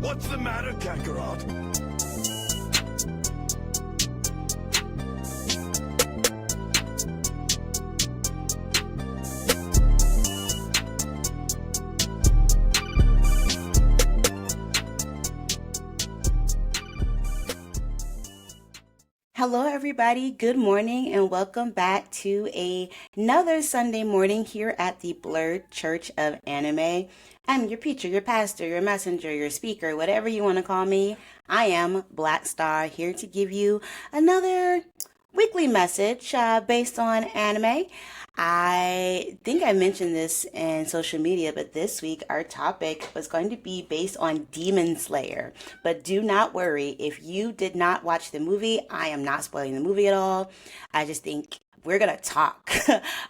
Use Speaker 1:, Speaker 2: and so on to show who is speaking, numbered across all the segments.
Speaker 1: What's the matter, Kakarot?
Speaker 2: Hello, everybody. Good morning, and welcome back to another Sunday morning here at the Blurred Church of Anime. I'm your preacher, your pastor, your messenger, your speaker, whatever you want to call me. I am Black Star, here to give you another weekly message based on anime. I think I mentioned this in social media, but this week our topic was going to be based on Demon Slayer. But do not worry, if you did not watch the movie, I am not spoiling the movie at all. I just think we're going to talk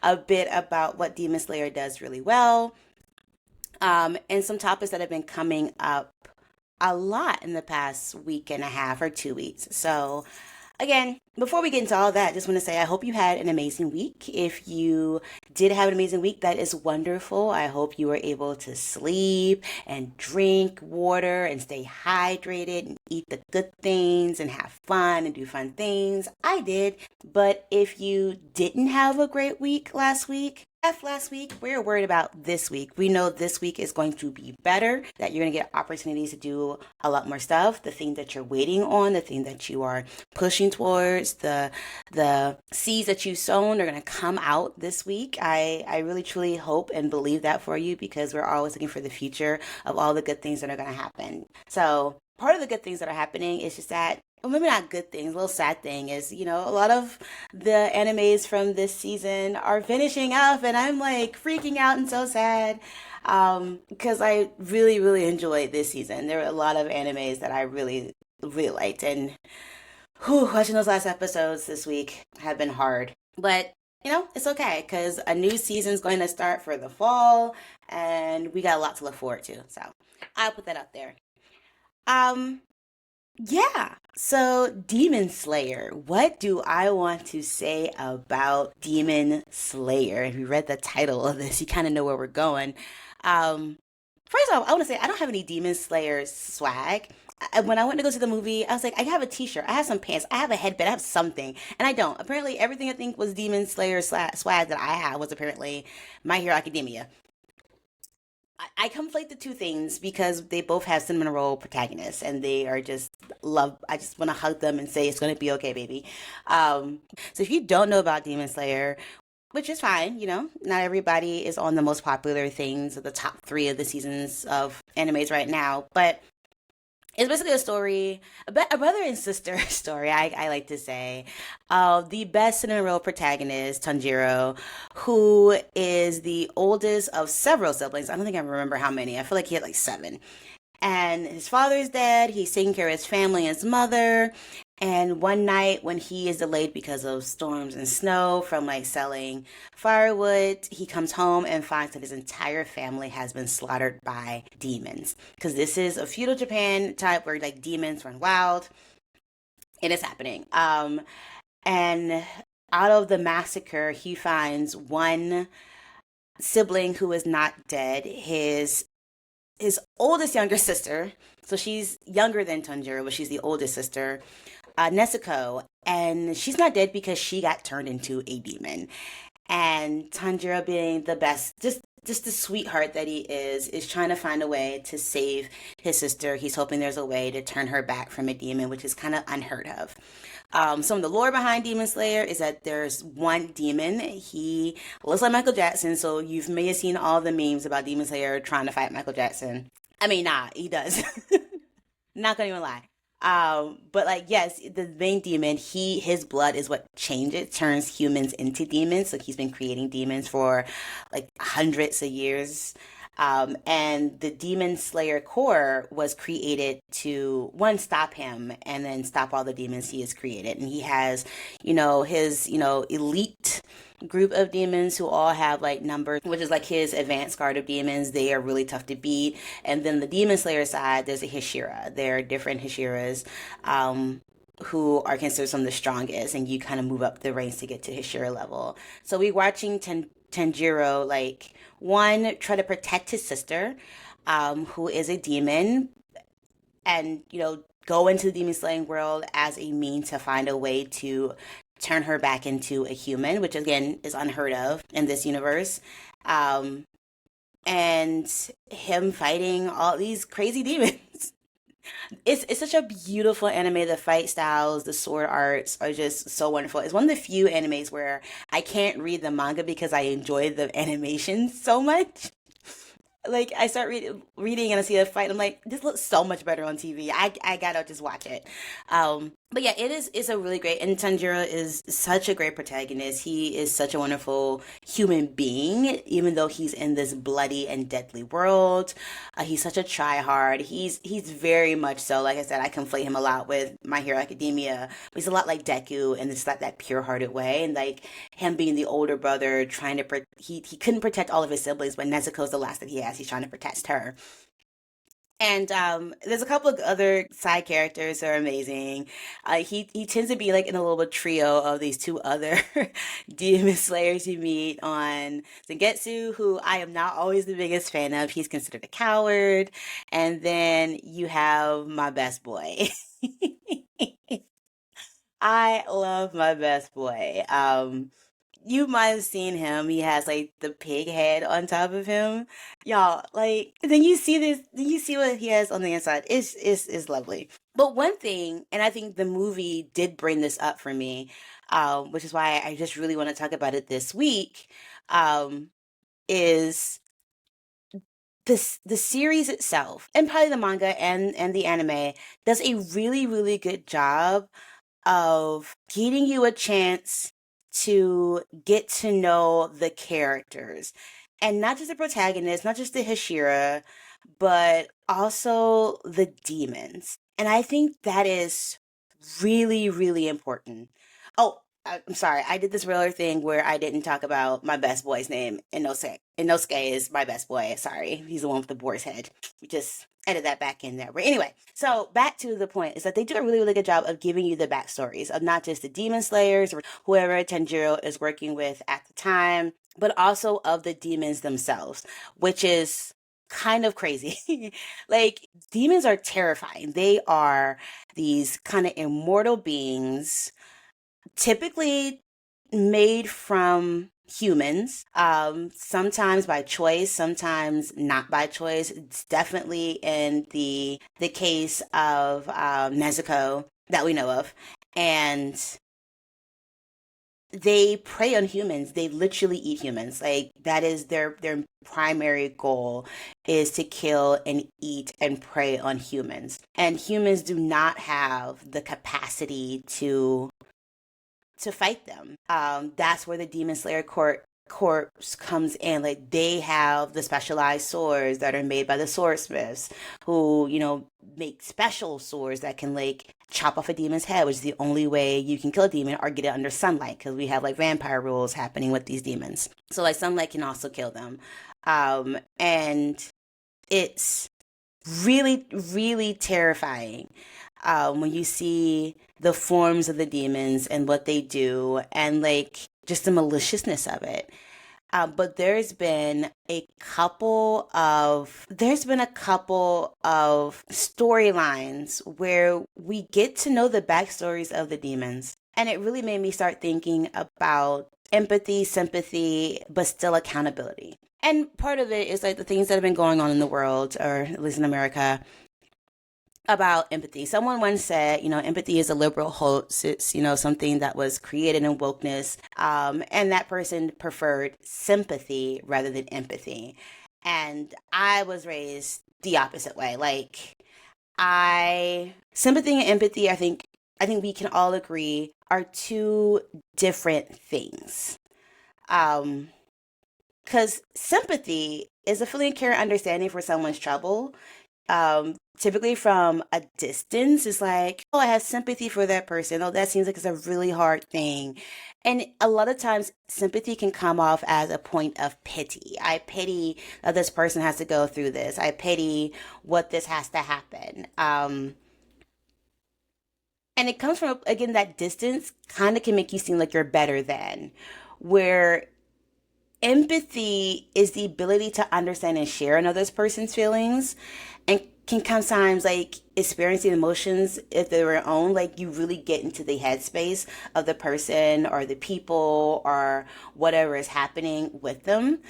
Speaker 2: a bit about what Demon Slayer does really well, and some topics that have been coming up a lot in the past week and a half or 2 weeks. So, again, before we get into all that, I just want to say I hope you had an amazing week. If you did have an amazing week, that is wonderful. I hope you were able to sleep and drink water and stay hydrated and eat the good things and have fun and do fun things. I did. But if you didn't have a great week last week, we're worried about this week. We know this week is going to be better, that you're going to get opportunities to do a lot more stuff, the thing that you're waiting on, the thing that you are pushing towards, the seeds that you've sown are going to come out this week. I really truly hope and believe that for you, because we're always looking for the future of all the good things that are going to happen. So part of the good things that are happening is just that, well, maybe not good things, a little sad thing is, a lot of the animes from this season are finishing up, and I'm like freaking out and so sad, because I really, really enjoyed this season. There were a lot of animes that I really, really liked, and watching those last episodes this week have been hard. But, it's okay, because a new season's going to start for the fall, and we got a lot to look forward to. So I'll put that out there. Um, yeah. So, Demon Slayer. What do I want to say about Demon Slayer? If you read the title of this, you kind of know where we're going. Um, First off, I want to say I don't have any Demon Slayer swag. When I went to go see the movie, I was like, I have a T-shirt, I have some pants, I have a headband, I have something, and I don't. Apparently, everything I think was Demon Slayer swag that I had was apparently My Hero Academia. I conflate the two things because they both have cinnamon roll protagonists, and they are just love. I just want to hug them and say it's going to be okay, baby. So if you don't know about Demon Slayer, which is fine, not everybody is on the most popular things, the top three of the seasons of animes right now, but it's basically a story, a brother and sister story, I like to say, of the best cinnamon roll protagonist, Tanjiro, who is the oldest of several siblings. I don't think I remember how many. I feel like he had like seven. And his father is dead. He's taking care of his family and his mother. And one night, when he is delayed because of storms and snow from like selling firewood, he comes home and finds that his entire family has been slaughtered by demons. Because this is a feudal Japan type where like demons run wild. It is happening. And out of the massacre, he finds one sibling who is not dead. His oldest younger sister. So she's younger than Tanjiro, but she's the oldest sister, Nezuko, and she's not dead because she got turned into a demon. And Tanjiro, being the best, just the sweetheart that he is trying to find a way to save his sister. He's hoping there's a way to turn her back from a demon, which is kind of unheard of. Some of the lore behind Demon Slayer is that there's one demon. He looks like Michael Jackson, so you may have seen all the memes about Demon Slayer trying to fight Michael Jackson. I mean, nah, he does. Not gonna even lie. But like, yes, the main demon, his blood is what changes, turns humans into demons. So he's been creating demons for like hundreds of years. And the Demon Slayer core was created to one, stop him, and then stop all the demons he has created. And he has, his, elite group of demons who all have like numbers, which is like his advanced guard of demons. They are really tough to beat. And then the Demon Slayer side, there's a Hashira. There are different Hashiras, who are considered some of the strongest, and you kind of move up the ranks to get to Hashira level. So we're watching Tanjiro, like, one, try to protect his sister, who is a demon, and go into the demon slaying world as a mean to find a way to turn her back into a human, which again is unheard of in this universe. Um, and him fighting all these crazy demons. It's such a beautiful anime. The fight styles, the sword arts are just so wonderful. It's one of the few animes where I can't read the manga because I enjoy the animation so much. Like I start reading and I see a fight. I'm like, this looks so much better on TV. I gotta just watch it. But yeah, it's a really great. And Tanjiro is such a great protagonist. He is such a wonderful human being, even though he's in this bloody and deadly world. He's such a tryhard. He's very much so. Like I said, I conflate him a lot with My Hero Academia. But he's a lot like Deku, and it's like that pure-hearted way. And like him being the older brother, trying to he couldn't protect all of his siblings, but Nezuko's the last that he has. He's trying to protect her. And there's a couple of other side characters that are amazing. He tends to be like in a little trio of these two other demon slayers you meet on Zangetsu, who I am not always the biggest fan of. He's considered a coward. And then you have my best boy. I love my best boy. You might have seen him. He has like the pig head on top of him. Y'all, like then you see this, then you see what he has on the inside. It's lovely. But one thing, and I think the movie did bring this up for me, which is why I just really want to talk about it this week, is the series itself, and probably the manga and the anime does a really, really good job of getting you a chance to get to know the characters. And not just the protagonist, not just the Hashira, but also the demons. And I think that is really, really important. Oh, I'm sorry. I did this rare thing where I didn't talk about my best boy's name. Inosuke. Inosuke is my best boy. Sorry. He's the one with the boar's head. We just edit that back in there. But anyway, so back to the point is that they do a really, really good job of giving you the backstories of not just the demon slayers or whoever Tanjiro is working with at the time, but also of the demons themselves, which is kind of crazy. Like, demons are terrifying. They are these kind of immortal beings, typically made from humans, sometimes by choice, sometimes not by choice. It's definitely in the case of Nezuko that we know of. And they prey on humans. They literally eat humans. Like that is their primary goal, is to kill and eat and prey on humans. And humans do not have the capacity to fight them. That's where the Demon Slayer Corps comes in. Like they have the specialized swords that are made by the swordsmiths, who make special swords that can like chop off a demon's head, which is the only way you can kill a demon, or get it under sunlight, because we have like vampire rules happening with these demons. So like sunlight can also kill them, and it's really, really terrifying when you see the forms of the demons and what they do, and like just the maliciousness of it. But there's been a couple of storylines where we get to know the backstories of the demons, and it really made me start thinking about empathy, sympathy, but still accountability. And part of it is like the things that have been going on in the world, or at least in America, about empathy. Someone once said, empathy is a liberal hoax. It's, something that was created in wokeness. And that person preferred sympathy rather than empathy. And I was raised the opposite way. Like, sympathy and empathy, I think we can all agree, are two different things. Because sympathy is a feeling, care, and understanding for someone's trouble, typically from a distance. Is like, oh, I have sympathy for that person. Oh, that seems like it's a really hard thing. And a lot of times sympathy can come off as a point of pity. I pity that this person has to go through this. I pity what this has to happen. And it comes from, again, that distance kind of can make you seem like you're better than, where empathy is the ability to understand and share another person's feelings, and can sometimes like experiencing emotions if they were own, like you really get into the headspace of the person or the people or whatever is happening with them.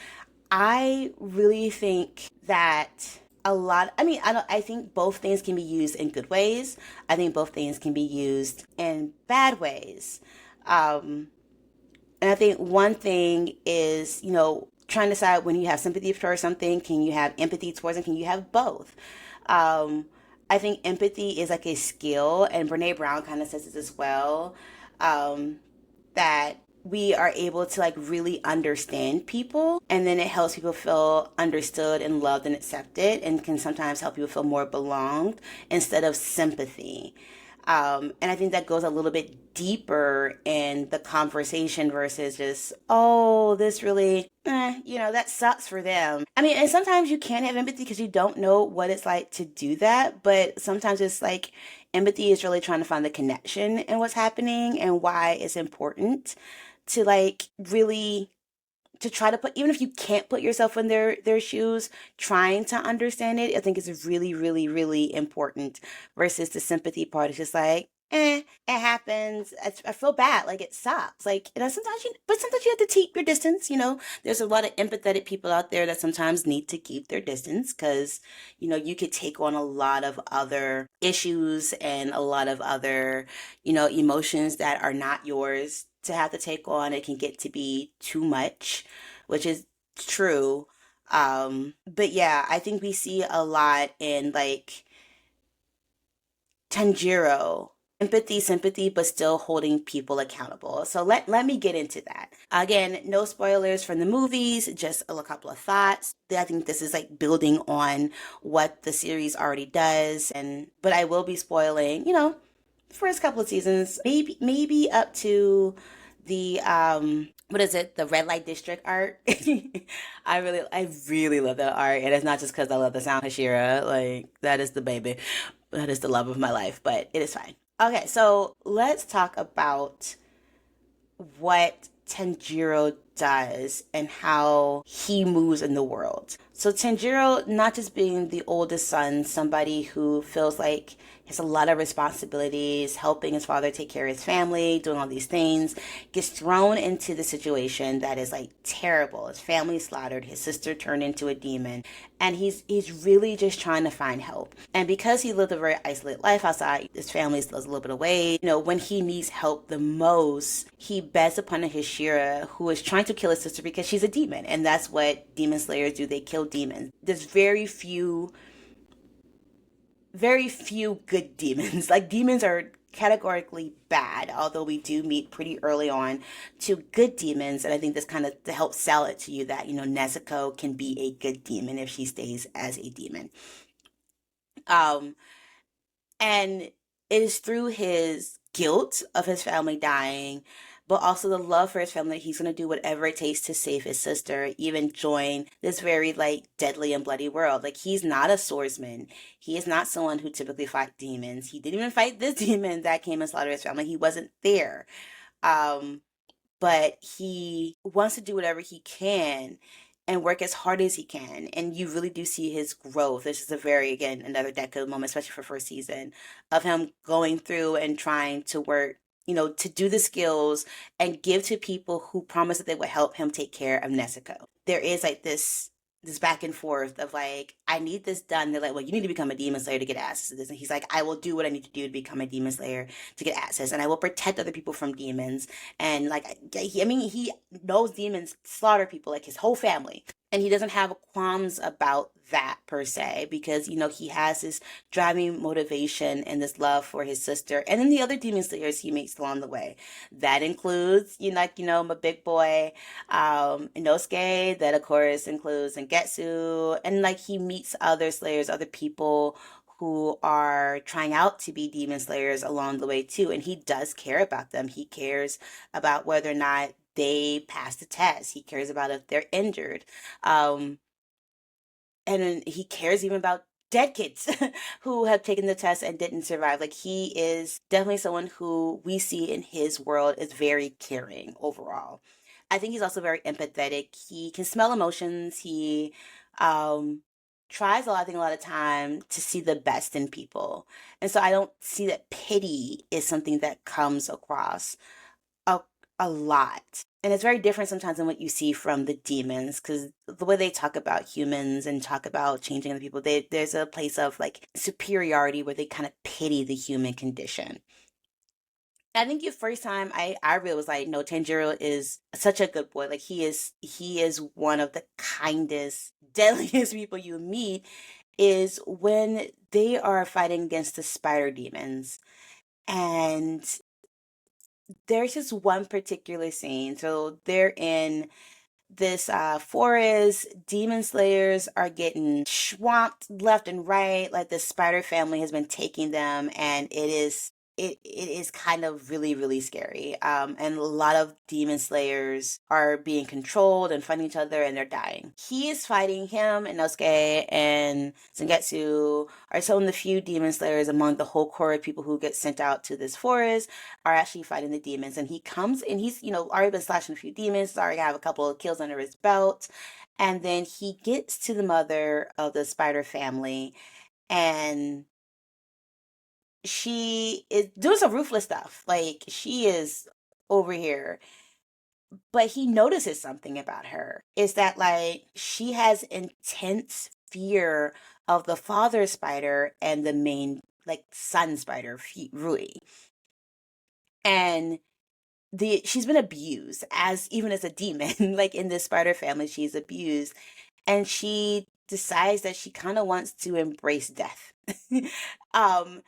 Speaker 2: I really think that a lot, I mean, I think both things can be used in good ways. I think both things can be used in bad ways. Um, and I think one thing is, trying to decide when you have sympathy for something, can you have empathy towards it? Can you have both? Um, I think empathy is like a skill, and Brene Brown kind of says this as well, um, that we are able to like really understand people, and then it helps people feel understood and loved and accepted, and can sometimes help people feel more belonged instead of sympathy. And I think that goes a little bit deeper in the conversation versus just, oh, this really, that sucks for them. I mean, and sometimes you can have empathy because you don't know what it's like to do that. But sometimes it's like empathy is really trying to find the connection in what's happening and why it's important to like really to try to put, even if you can't put yourself in their shoes, trying to understand it, I think is really really really important, versus the sympathy part is just like, it happens. I feel bad, like it sucks, like, sometimes but sometimes you have to keep your distance. There's a lot of empathetic people out there that sometimes need to keep their distance because you could take on a lot of other issues and a lot of other emotions that are not yours to have to take on. It can get to be too much, which is true. But yeah, I think we see a lot in like Tanjiro. Empathy, sympathy, but still holding people accountable. So let me get into that. Again, no spoilers from the movies, just a couple of thoughts. I think this is like building on what the series already does, and but I will be spoiling, first couple of seasons, maybe up to the what is it, the red light district art. I really love that art, and it's not just because I love the sound of Hashira. Like, that is the baby, that is the love of my life, but it is fine. Okay, so let's talk about what Tanjiro does and how he moves in the world. So Tanjiro, not just being the oldest son, somebody who feels like he has a lot of responsibilities, helping his father take care of his family, doing all these things, gets thrown into the situation that is like terrible. His family slaughtered, his sister turned into a demon, and he's really just trying to find help. And because he lived a very isolated life outside, his family lives a little bit away. When he needs help the most, he bets upon a Hashira who is trying to kill his sister because she's a demon, and that's what demon slayers do. They kill demons. There's very few good demons. Like, demons are categorically bad, although we do meet pretty early on to good demons. And I think this kind of to help sell it to you that, Nezuko can be a good demon if she stays as a demon. Um, and it is through his guilt of his family dying, but also the love for his family, he's going to do whatever it takes to save his sister, even join this very like deadly and bloody world. Like, he's not a swordsman. He is not someone who typically fight demons. He didn't even fight this demon that came and slaughtered his family. He wasn't there. Um, but he wants to do whatever he can and work as hard as he can. And you really do see his growth. This is a very, again, another Deku moment, especially for first season, of him going through and trying to work, to do the skills and give to people who promised that they would help him take care of Nezuko. There is like this back and forth of like, I need this done. They're like, well, you need to become a demon slayer to get access to this. And he's like, I will do what I need to do to become a demon slayer to get access. And I will protect other people from demons. And like, he knows demons slaughter people, like his whole family. And he doesn't have qualms about that per se, because, he has this driving motivation and this love for his sister. And then the other demon slayers he meets along the way. That includes, my big boy, Inosuke. That, of course, includes Ngetsu. And like, he meets other slayers, other people who are trying out to be demon slayers along the way too. And he does care about them. He cares about whether or not they pass the test. He cares about if they're injured. Um, and then he cares even about dead kids who have taken the test and didn't survive. Like, he is definitely someone who we see in his world is very caring overall. I think he's also very empathetic. He can smell emotions. He um tries I think a lot of time to see the best in people. And so I don't see that pity is something that comes across a, a lot. And it's very different sometimes than what you see from the demons, because the way they talk about humans and talk about changing other people, there's a place of like superiority where they kind of pity the human condition. I think the first time I really was like, no, Tanjiro is such a good boy. Like he is one of the kindest, deadliest people you meet is when they are fighting against the spider demons. And there's just one particular scene. So they're in this forest. Demon slayers are getting swamped left and right. Like the spider family has been taking them, and it is kind of really really scary. And a lot of demon slayers are being controlled and fighting each other, and they're dying. He is fighting him, and Nosuke and Zangetsu are some of the few demon slayers among the whole core of people who get sent out to this forest are actually fighting the demons. And he comes and he's, already been slashing a few demons, already have a couple of kills under his belt. And then he gets to the mother of the spider family, and she is doing some ruthless stuff. Like she is over here. But he notices something about her. Is that like she has intense fear of the father spider and the main like son spider, Rui. And she's been abused as even as a demon. Like in this spider family she's abused, and she decides that she kind of wants to embrace death. um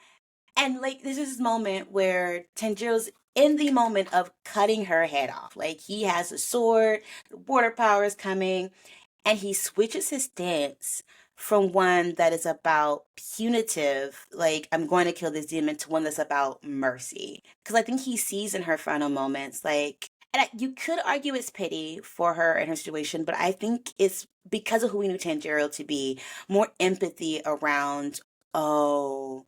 Speaker 2: and like there's this moment where Tanjiro's in the moment of cutting her head off. Like he has a sword, the water power is coming, and he switches his stance from one that is about punitive, like I'm going to kill this demon, to one that's about mercy. Because I think he sees in her final moments, like, and you could argue it's pity for her and her situation, but I think it's because of who we knew Tanjiro to be, more empathy around, oh,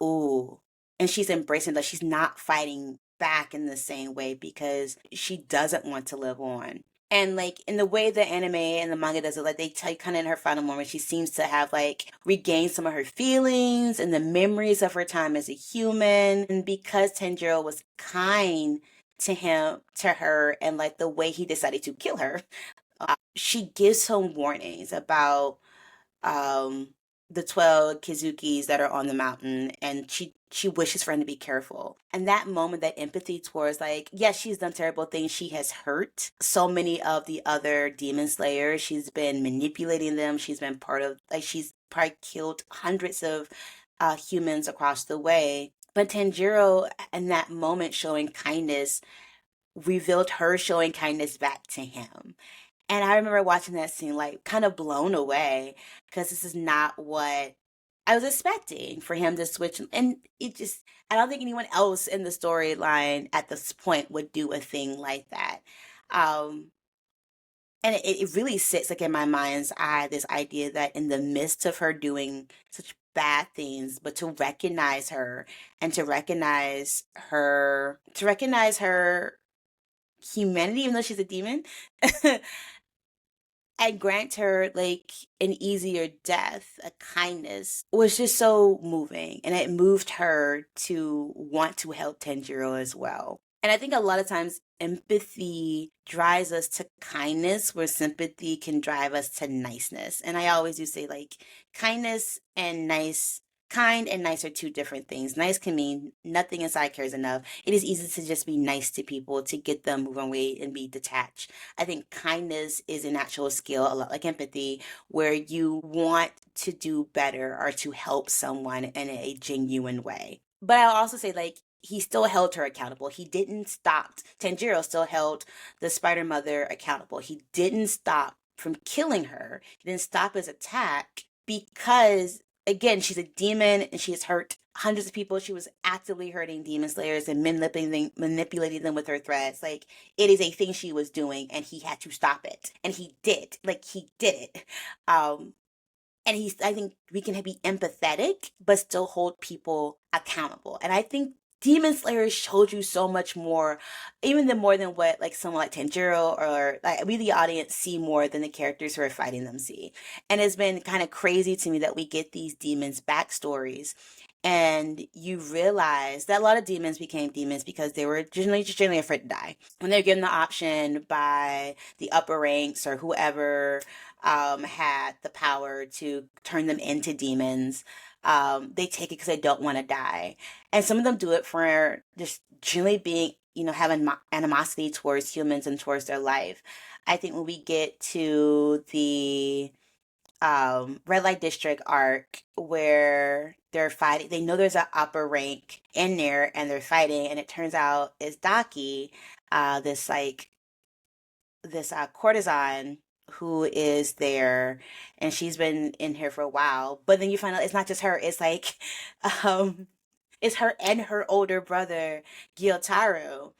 Speaker 2: ooh, and she's embracing that she's not fighting back in the same way because she doesn't want to live on. And like in the way the anime and the manga does it, like they tell you kind of in her final moment, she seems to have like regained some of her feelings and the memories of her time as a human. And because Tanjiro was kind to her, and like the way he decided to kill her, she gives him warnings about um the 12 Kizukis that are on the mountain, and she wishes for him to be careful. And that moment, that empathy towards, like, yes, she's done terrible things. She has hurt so many of the other demon slayers. She's been manipulating them. She's been part of, like, she's probably killed hundreds of humans across the way. But Tanjiro, in that moment, showing kindness, revealed her showing kindness back to him. And I remember watching that scene, like, kind of blown away, because this is not what I was expecting for him to switch. And I don't think anyone else in the storyline at this point would do a thing like that. Um, and it really sits like in my mind's eye, this idea that in the midst of her doing such bad things, but to recognize her and to recognize her humanity, even though she's a demon, and grant her like an easier death, a kindness, was just so moving. And it moved her to want to help Tanjiro as well. And I think a lot of times empathy drives us to kindness, where sympathy can drive us to niceness. And I always do say, like, kindness and nice, kind and nice are two different things. Nice can mean nothing inside cares enough. It is easy to just be nice to people, to get them move away and be detached. I think kindness is an actual skill, a lot like empathy, where you want to do better or to help someone in a genuine way. But I'll also say, like, he still held her accountable. He didn't stop. Tanjiro still held the spider mother accountable. He didn't stop from killing her. He didn't stop his attack because, again, she's a demon and she has hurt hundreds of people. She was actively hurting demon slayers and manipulating them with her threats. Like, it is a thing she was doing, and he had to stop it. And he did. Like, he did it. I think we can be empathetic, but still hold people accountable. And I think Demon Slayer showed you so much more, even more than what like someone like Tanjiro or like we the audience see more than the characters who are fighting them see. And it's been kind of crazy to me that we get these demons backstories, and you realize that a lot of demons became demons because they were generally afraid to die. When they're given the option by the upper ranks or whoever had the power to turn them into demons, they take it because they don't want to die. And some of them do it for just generally being, having animosity towards humans and towards their life. I think when we get to the red light district arc where they're fighting, they know there's an upper rank in there and they're fighting, and it turns out it's Daki, this like this courtesan who is there, and she's been in here for a while, but then you find out it's not just her, it's like um it's her and her older brother Gyotaro.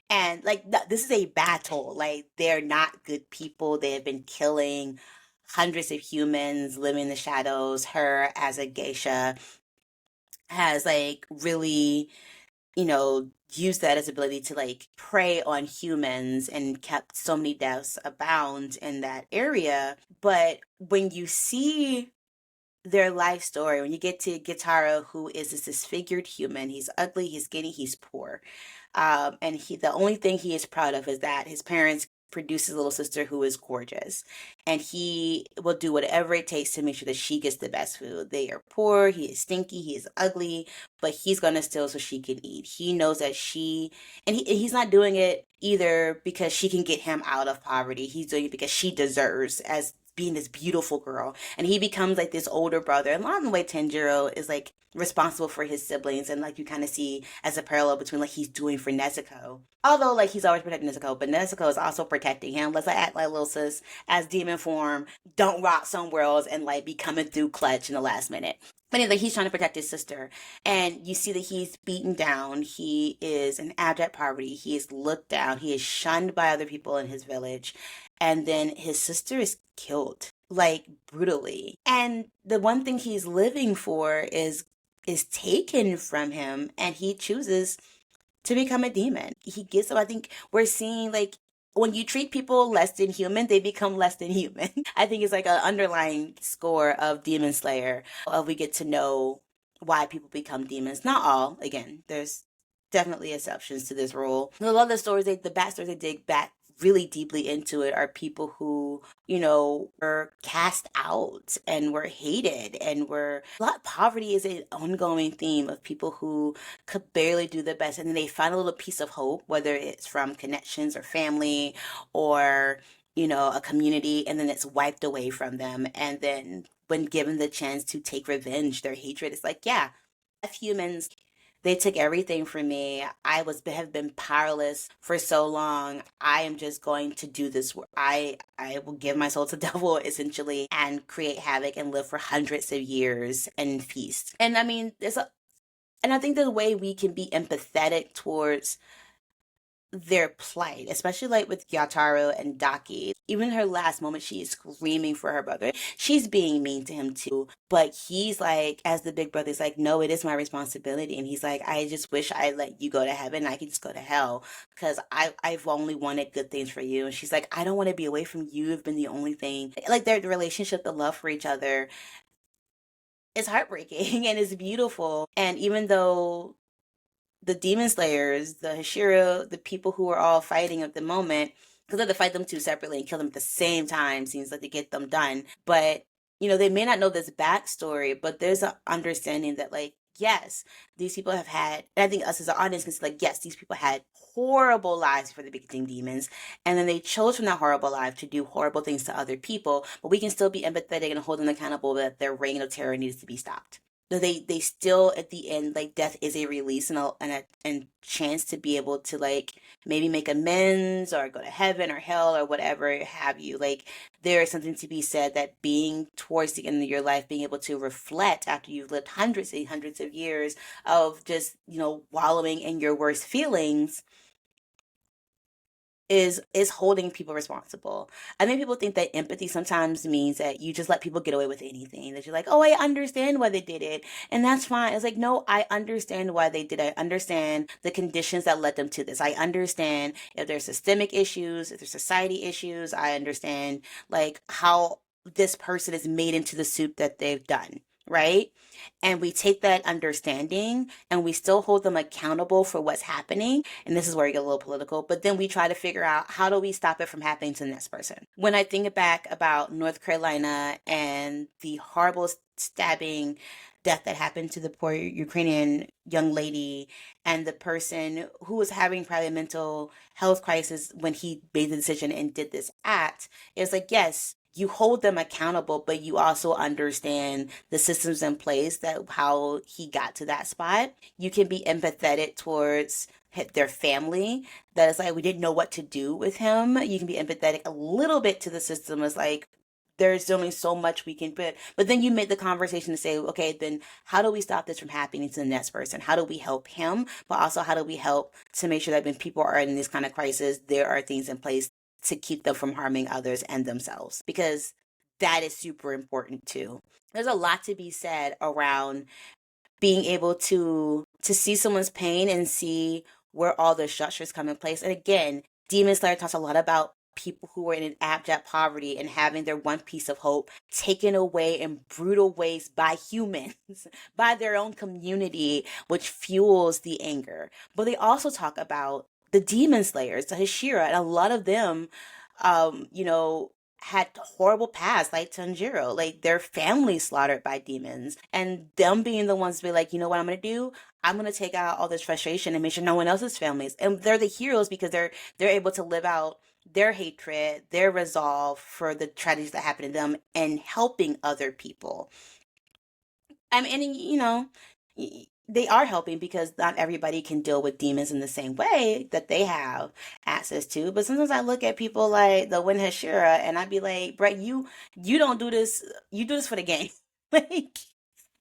Speaker 2: And like this is a battle. Like they're not good people. They have been killing hundreds of humans, living in the shadows. Her as a geisha has like really, used that as ability to like prey on humans and kept so many deaths abound in that area. But when you see their life story, when you get to Gitaro, who is this disfigured human, he's ugly, he's skinny, he's poor. And the only thing he is proud of is that his parents produce his little sister who is gorgeous. And he will do whatever it takes to make sure that she gets the best food. They are poor, he is stinky, he is ugly, but he's gonna steal so she can eat. He knows that he's not doing it either because she can get him out of poverty. He's doing it because she deserves as being this beautiful girl. And he becomes like this older brother. And along the way, Tanjiro is like responsible for his siblings, and like you kind of see as a parallel between like he's doing for Nezuko. Although like he's always protecting Nezuko, but Nezuko is also protecting him. Let's like act like little sis as demon form don't rot somewhere else and like be coming through clutch in the last minute. But anyway, he's trying to protect his sister, and you see that he's beaten down. He is in abject poverty. He is looked down. He is shunned by other people in his village, and then his sister is killed like brutally. And the one thing he's living for is taken from him, and he chooses to become a demon. He gets up. I think we're seeing like when you treat people less than human, they become less than human. I think it's like an underlying score of Demon Slayer. We get to know why people become demons. Not all. Again, there's definitely exceptions to this rule. A lot of the stories, the backstories they dig back really deeply into it are people who, were cast out and were hated and were a lot. Poverty is an ongoing theme of people who could barely do their best, and then they find a little piece of hope, whether it's from connections or family or, a community, and then it's wiped away from them. And then when given the chance to take revenge, their hatred is like, yeah, F humans, they took everything from me. Have been powerless for so long. I am just going to do this. I will give my soul to the devil essentially and create havoc and live for hundreds of years and feast. And I mean, and I think the way we can be empathetic towards their plight, especially like with Gyataro and Daki. Even her last moment, she is screaming for her brother. She's being mean to him too, but he's like, as the big brother, he's like, no, it is my responsibility. And he's like, I just wish I let you go to heaven. I can just go to hell because I've only wanted good things for you. And she's like, I don't want to be away from you. You've been the only thing. Like their relationship, the love for each other is heartbreaking and it's beautiful. And even though the demon slayers, the Hashira, the people who are all fighting at the moment, because they have to fight them two separately and kill them at the same time, seems like to get them done. But, they may not know this backstory, but there's an understanding that, like, yes, these people have had, and I think us as an audience can see, like, yes, these people had horrible lives before they became demons, and then they chose from that horrible life to do horrible things to other people, but we can still be empathetic and hold them accountable that their reign of terror needs to be stopped. They still at the end, like, death is a release and chance to be able to like maybe make amends or go to heaven or hell or whatever have you. Like there is something to be said that being towards the end of your life, being able to reflect after you've lived hundreds and hundreds of years of just wallowing in your worst feelings, is holding people responsible. I think people think that empathy sometimes means that you just let people get away with anything. That you're like, oh, I understand why they did it, and that's fine. It's like, no, I understand why they did it. I understand the conditions that led them to this. I understand if there's systemic issues, if there's society issues. I understand like how this person is made into the soup that they've done, right? And we take that understanding and we still hold them accountable for what's happening. And this is where you get a little political, but then we try to figure out how do we stop it from happening to the next person. When I think back about North Carolina and the horrible stabbing death that happened to the poor Ukrainian young lady and the person who was having probably a mental health crisis when he made the decision and did this act, it was like, yes, you hold them accountable, but you also understand the systems in place that how he got to that spot. You can be empathetic towards their family. That is like we didn't know what to do with him. You can be empathetic a little bit to the system. It's like there's only so much we can put. But then you make the conversation to say, okay, then how do we stop this from happening to the next person? How do we help him? But also, how do we help to make sure that when people are in this kind of crisis, there are things in place to keep them from harming others and themselves? Because that is super important too. There's a lot to be said around being able to see someone's pain and see where all the structures come in place. And again, Demon Slayer talks a lot about people who are in an abject poverty and having their one piece of hope taken away in brutal ways by humans, by their own community, which fuels the anger. But they also talk about the demon slayers, the Hashira, and a lot of them, you know, had horrible past like Tanjiro, like their family slaughtered by demons, and them being the ones to be like, you know what I'm gonna do? I'm gonna take out all this frustration and make sure no one else's families. And they're the heroes because they're able to live out their hatred, their resolve for the tragedies that happen to them, and helping other people. I mean, and, you know, they are helping because not everybody can deal with demons in the same way that they have access to. But sometimes I look at people like the Win Hashira and I'd be like, Brett, you don't do this. You do this for the game. Like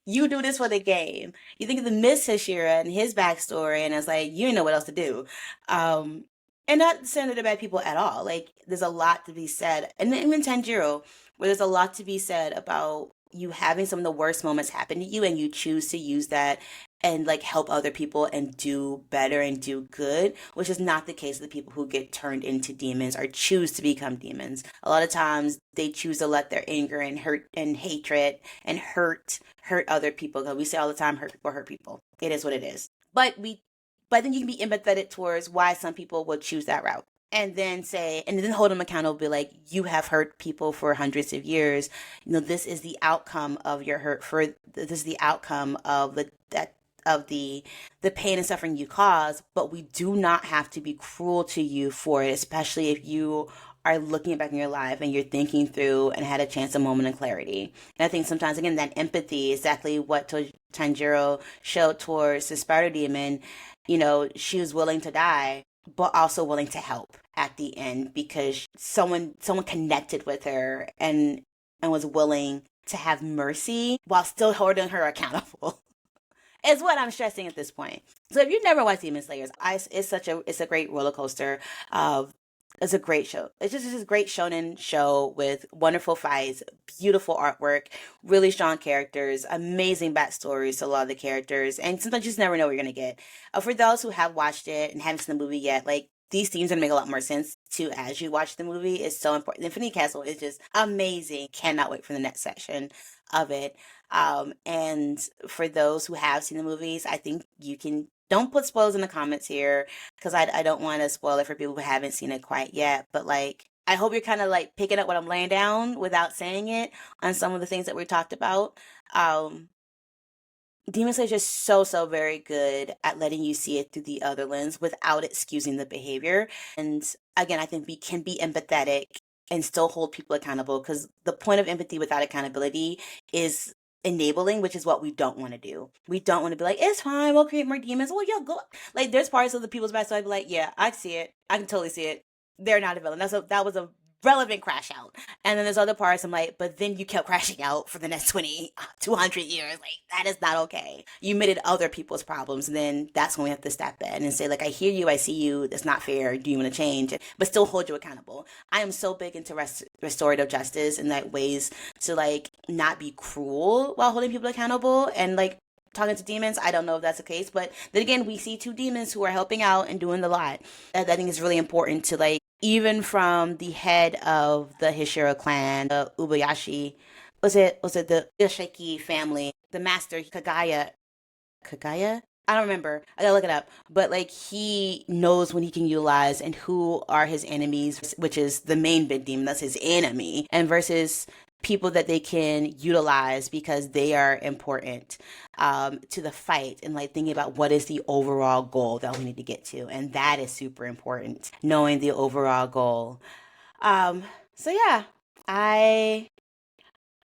Speaker 2: you do this for the game. You think of the Miss Hashira and his backstory, and it's like you know what else to do. Um, and not saying that they're bad people at all. Like there's a lot to be said, and even Tanjiro, where there's a lot to be said about you having some of the worst moments happen to you, and you choose to use that and like help other people and do better and do good, which is not the case of the people who get turned into demons or choose to become demons. A lot of times they choose to let their anger and hurt and hatred and hurt other people. Because we say all the time, hurt people hurt people. It is what it is. But then you can be empathetic towards why some people would choose that route. And then hold them accountable, be like, you have hurt people for hundreds of years. You know, this is the outcome of your hurt for this is the outcome of the pain and suffering you cause, but we do not have to be cruel to you for it, especially if you are looking back in your life and you're thinking through and had a chance, a moment of clarity. And I think sometimes, again, that empathy is exactly what Tanjiro showed towards the spider demon. You know, she was willing to die, but also willing to help at the end because someone connected with her and was willing to have mercy while still holding her accountable. Is what I'm stressing at this point. So if you've never watched Demon Slayers, it's a great roller coaster of it's a great show. It's just a great shonen show with wonderful fights, beautiful artwork, really strong characters, amazing backstories to a lot of the characters, and sometimes you just never know what you're gonna get. For those who have watched it and haven't seen the movie yet, like these themes gonna make a lot more sense too as you watch the movie. It's so important. Infinity Castle is just amazing. Cannot wait for the next section of it. And for those who have seen the movies, I think you can don't put spoilers in the comments here because I don't want to spoil it for people who haven't seen it quite yet. But like, I hope you're kind of like picking up what I'm laying down without saying it on some of the things that we talked about. Um, Demon Slayer is just so very good at letting you see it through the other lens without excusing the behavior. And again, I think we can be empathetic and still hold people accountable because the point of empathy without accountability is enabling, which is what we don't want to do. We don't want to be like, it's fine, we'll create more demons. Well, yeah, go. Like, there's parts of the people's backstory I'd be like, yeah, I see it. I can totally see it. They're not a villain. That was a relevant crash out. And then there's other parts I'm like, but then you kept crashing out for the next 20, 200 years. Like, that is not okay. You admitted other people's problems, and then that's when we have to step in and say, like, I hear you, I see you, that's not fair, do you want to change? But still hold you accountable. I am so big into restorative justice and like ways to like not be cruel while holding people accountable and like talking to demons. I don't know if that's the case, but then again, we see two demons who are helping out and doing the lot. I think it's really important to like, even from the head of the Hishira clan, the Ubayashi, was it the Yoshiki family, the master Kagaya? I don't remember. I gotta look it up. But like he knows when he can utilize and who are his enemies, which is the main big demon, that's his enemy, and versus people that they can utilize because they are important to the fight, and like thinking about what is the overall goal that we need to get to. And that is super important, knowing the overall goal. So yeah, I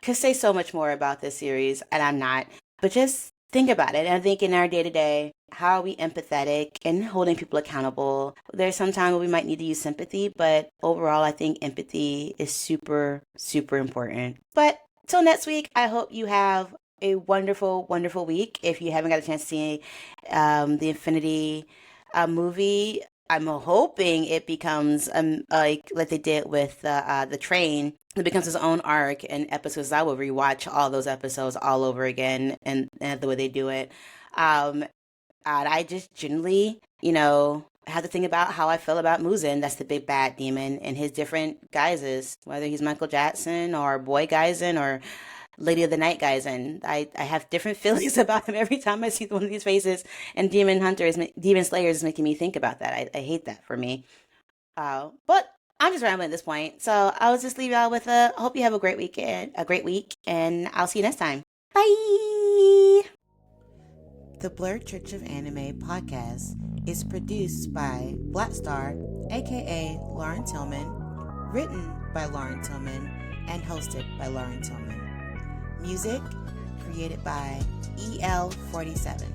Speaker 2: could say so much more about this series, and I'm not, but just think about it. And I think in our day to day, how are we empathetic and holding people accountable? There's some time where we might need to use sympathy, but overall, I think empathy is super, super important. But till next week, I hope you have a wonderful, wonderful week. If you haven't got a chance to see the Infinity movie, I'm hoping it becomes like they did with the train. It becomes its own arc and episodes. I will rewatch all those episodes all over again, and the way they do it. And I just generally, have to think about how I feel about Muzin. That's the big bad demon, and his different guises, whether he's Michael Jackson or Boy Geisen or Lady of the Night Geisen. I have different feelings about him every time I see one of these faces. And Demon Slayer is making me think about that. I hate that for me. But I'm just rambling at this point. So I'll just leave y'all with I hope you have a great week, and I'll see you next time. Bye! The Blurred Church of Anime podcast is produced by Blackstar, aka Lauren Tillman, written by Lauren Tillman, and hosted by Lauren Tillman. Music created by EL47.